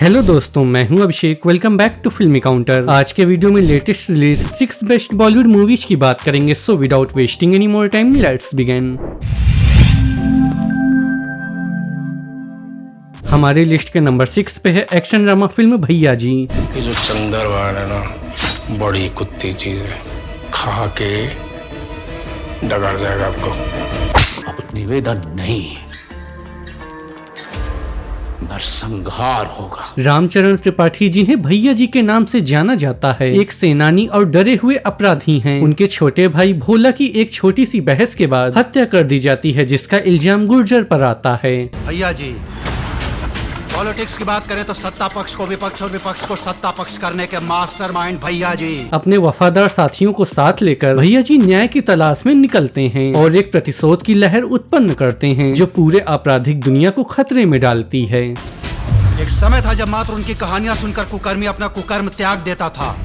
Hello दोस्तों, मैं हूं अभिषेक। वेलकम बैक टू फिल्मी काउंटर। आज के वीडियो में latest release 6 best Bollywood movies की बात करेंगे। So without wasting any more time let's begin. हमारे लिस्ट के नंबर 6 पे है एक्शन ड्रामा फिल्म भैया जी। ये जो चंदरवाल है ना, बड़ी कुत्ती चीज है, खा के डगर जाएगा आपको। अब निवेदन नहीं, नरसंहार होगा। रामचरण त्रिपाठी, जिन्हें भैया जी के नाम से जाना जाता है, एक सेनानी और डरे हुए अपराधी हैं। उनके छोटे भाई भोला की एक छोटी सी बहस के बाद हत्या कर दी जाती है, जिसका इल्जाम गुर्जर पर आता है। भैया जी, पॉलिटिक्स की बात करें तो सत्ता पक्ष को विपक्ष और विपक्ष को सत्ता पक्ष करने के मास्टरमाइंड भैया जी। अपने वफादार साथियों को साथ लेकर भैया जी न्याय की तलाश में निकलते हैं और एक प्रतिशोध की लहर उत्पन्न करते हैं, जो पूरे आपराधिक दुनिया को खतरे में डालती है। एक समय था जब मात्र उनकी कहानियां सुनकर कुकर्मी अपना कुकर्म त्याग देता था।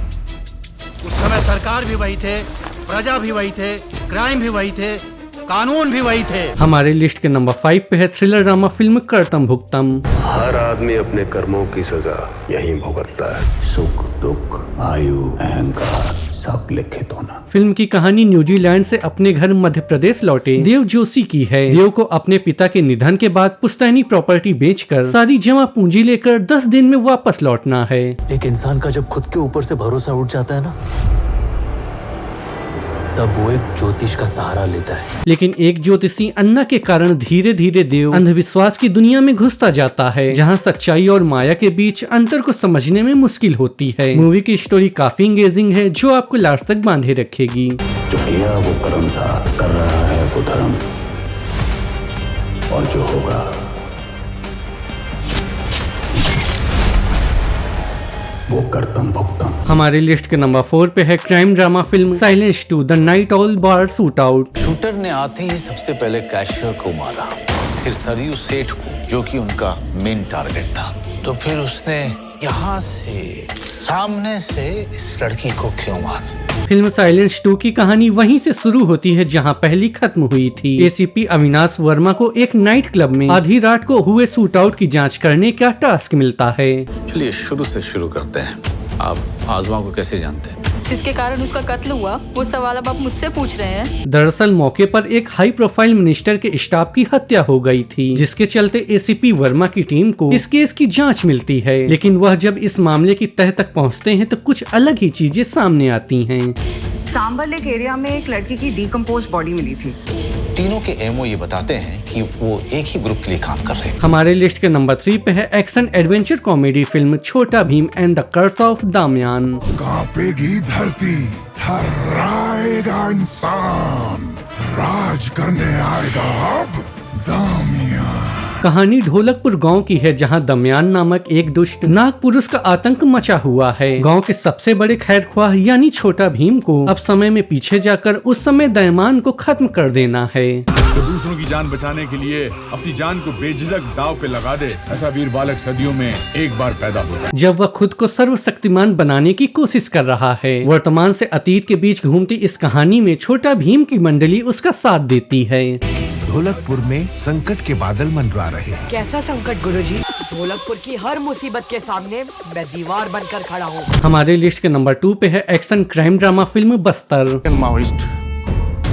उस समय सरकार भी वही थे, प्रजा भी वही थे, क्राइम भी वही थे, कानून भी वही थे। हमारे लिस्ट के नंबर 5 पे है थ्रिलर ड्रामा फिल्म कर्तम भुक्तम। हर आदमी अपने कर्मों की सजा यहीं भुगतता है। सुख दुख आयु अहंकार सब लिखित होना। फिल्म की कहानी न्यूजीलैंड से अपने घर मध्य प्रदेश लौटे देव जोशी की है। देव को अपने पिता के निधन के बाद पुश्तैनी प्रॉपर्टी बेचकर सारी जमा पूंजी लेकर 10 दिन में वापस लौटना है। एक इंसान का जब खुद के ऊपर से भरोसा उठ जाता है ना, तब वो एक ज्योतिष का सहारा लेता है। लेकिन एक ज्योतिषी अन्ना के कारण धीरे धीरे देव अंधविश्वास की दुनिया में घुसता जाता है, जहां सच्चाई और माया के बीच अंतर को समझने में मुश्किल होती है। मूवी की स्टोरी काफी इंगेजिंग है, जो आपको लास्ट तक बांधे रखेगी। जो किया वो कर्म था, कर रहा है वो धर्म, और जो होगा वो कर्तम भुक्तम। हमारे लिस्ट के नंबर 4 पे है crime drama film silence 2 the night all bar shoot out. Shooter ने आते ही सबसे पहले कैशियर को मारा, फिर सरयू सेठ को, जो कि उनका मेन टारगेट था। तो फिर उसने यहाँ से सामने से इस लड़की को क्यों मारा। फिल्म साइलेंस 2 की कहानी वहीं से शुरू होती है जहां पहली खत्म हुई थी। एसीपी अविनाश वर्मा को एक नाइट क्लब में आधी रात को हुए शूट आउट की जांच करने का टास्क मिलता है। चलिए शुरू से शुरू करते हैं। आप आजमा को कैसे जानते हैं? जिसके कारण उसका कत्ल हुआ, वो सवाल अब आप मुझसे पूछ रहे हैं। दरअसल मौके पर एक हाई प्रोफाइल मिनिस्टर के स्टाफ की हत्या हो गई थी, जिसके चलते एसीपी वर्मा की टीम को इस केस की जांच मिलती है। लेकिन वह जब इस मामले की तह तक पहुंचते हैं तो कुछ अलग ही चीजें सामने आती हैं। सांबर लेक एरिया में एक लड़की की डिकम्पोज बॉडी मिली थी। तीनों के एमओ ये बताते हैं कि वो एक ही ग्रुप के लिए काम कर रहे हैं। हमारे लिस्ट के नंबर 3 पे है action adventure comedy film Chhota Bheem and the curse of Damyaan. कांपेगी धरती, थर्राएगा इंसान, राज करने आएगा अब दामियान। कहानी ढोलकपुर गांव की है, जहां दमयान नामक एक दुष्ट नाग पुरुष का आतंक मचा हुआ है। गांव के सबसे बड़े खैरख्वाह यानी छोटा भीम को अब समय में पीछे जाकर उस समय दमयान को खत्म कर देना है। तो दूसरों की जान बचाने के लिए अपनी जान को बेझिझक दांव पे लगा दे, ऐसा वीर बालक सदियों में एक बार पैदा हुआ। जब वह खुद को सर्वशक्तिमान बनाने की कोशिश कर रहा है। वर्तमान से अतीत के बीच घूमती इस कहानी में छोटा भीम की मंडली उसका साथ देती है। ढोलकपुर में संकट के बादल मंडरा रहे। कैसा संकट गुरुजी? ढोलकपुर की हर मुसीबत के सामने मैं दीवार बनकर खड़ा हूँ। हमारे लिस्ट के नंबर 2 पे है action crime drama film Bastar. Maoist,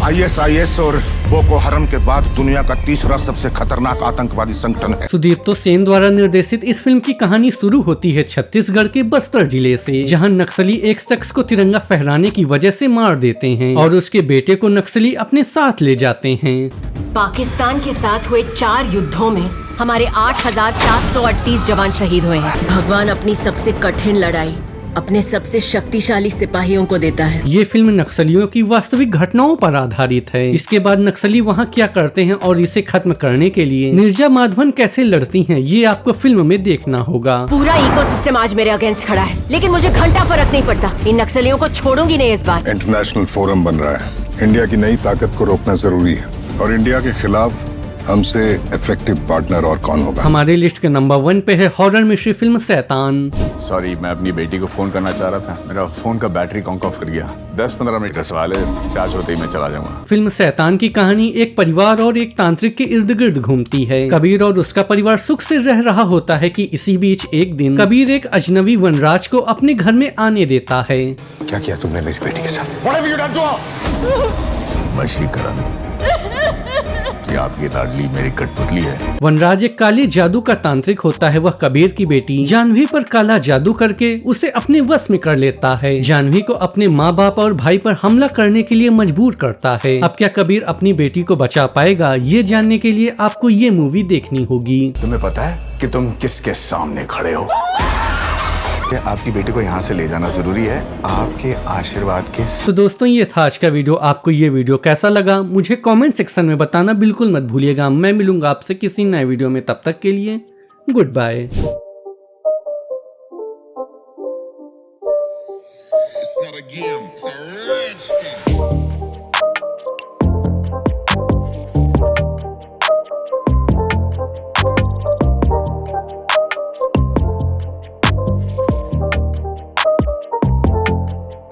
ISIS और बोको हरम के बाद दुनिया का तीसरा सबसे खतरनाक आतंकवादी संगठन है। सुदीप्तो सेन द्वारा निर्देशित इस फिल्म की कहानी शुरू होती है छत्तीसगढ़ के बस्तर जिले से, जहां नक्सली एक शख्स को तिरंगा फहराने की वजह से मार देते हैं और उसके बेटे को नक्सली अपने साथ ले जाते हैं। पाकिस्तान के साथ हुए 4 युद्धों में हमारे 8,738 जवान शहीद हुए हैं। भगवान अपनी सबसे कठिन लड़ाई अपने सबसे शक्तिशाली सिपाहियों को देता है। ये फिल्म नक्सलियों की वास्तविक घटनाओं पर आधारित है। इसके बाद नक्सली वहाँ क्या करते हैं और इसे खत्म करने के लिए निर्जा माधवन कैसे लड़ती हैं, ये आपको फिल्म में देखना होगा। पूरा इकोसिस्टम आज मेरे अगेंस्ट खड़ा है, लेकिन मुझे घंटा फर्क नहीं पड़ता। इन नक्सलियों को छोड़ूंगी नहीं इस बार। इंटरनेशनल फोरम बन रहा है, इंडिया की नई ताकत को रोकना जरूरी है और इंडिया के खिलाफ हमसे इफेक्टिव पार्टनर और कौन होगा? हमारे लिस्ट के नंबर 1 पे है हॉरर मिस्ट्री फिल्म शैतान। सॉरी, मैं अपनी बेटी को फोन करना चाह रहा था, मेरा फोन का बैटरी ऑफ कर गया। 10-15 मिनट का सवाल है, चार्ज होते ही मैं चला जाऊंगा। फिल्म शैतान की कहानी एक परिवार और एक तांत्रिक के इर्द गिर्द घूमती है। कबीर और उसका परिवार सुख से रह रहा होता है कि इसी बीच एक दिन कबीर एक अजनबी वनराज को अपने घर में आने देता है। क्या किया तुमने मेरी बेटी के साथ? वशीकरण। ये आपकी लाडली मेरी कठपुतली है। वनराज एक काले जादू का तांत्रिक होता है। वह कबीर की बेटी जानवी पर काला जादू करके उसे अपने वश में कर लेता है। जानवी को अपने माँ बाप और भाई पर हमला करने के लिए मजबूर करता है। अब क्या कबीर अपनी बेटी को बचा पाएगा? ये जानने के लिए आपको ये मूवी देखनी होगी। तुम्हें पता है कि तुम किसके सामने खड़े हो? आपकी बेटी को यहाँ से ले जाना जरूरी है, आपके आशीर्वाद के। तो दोस्तों, ये था आज का वीडियो। आपको ये वीडियो कैसा लगा मुझे कमेंट सेक्शन में बताना बिल्कुल मत भूलिएगा। मैं मिलूंगा आपसे किसी नए वीडियो में, तब तक के लिए गुड बाय।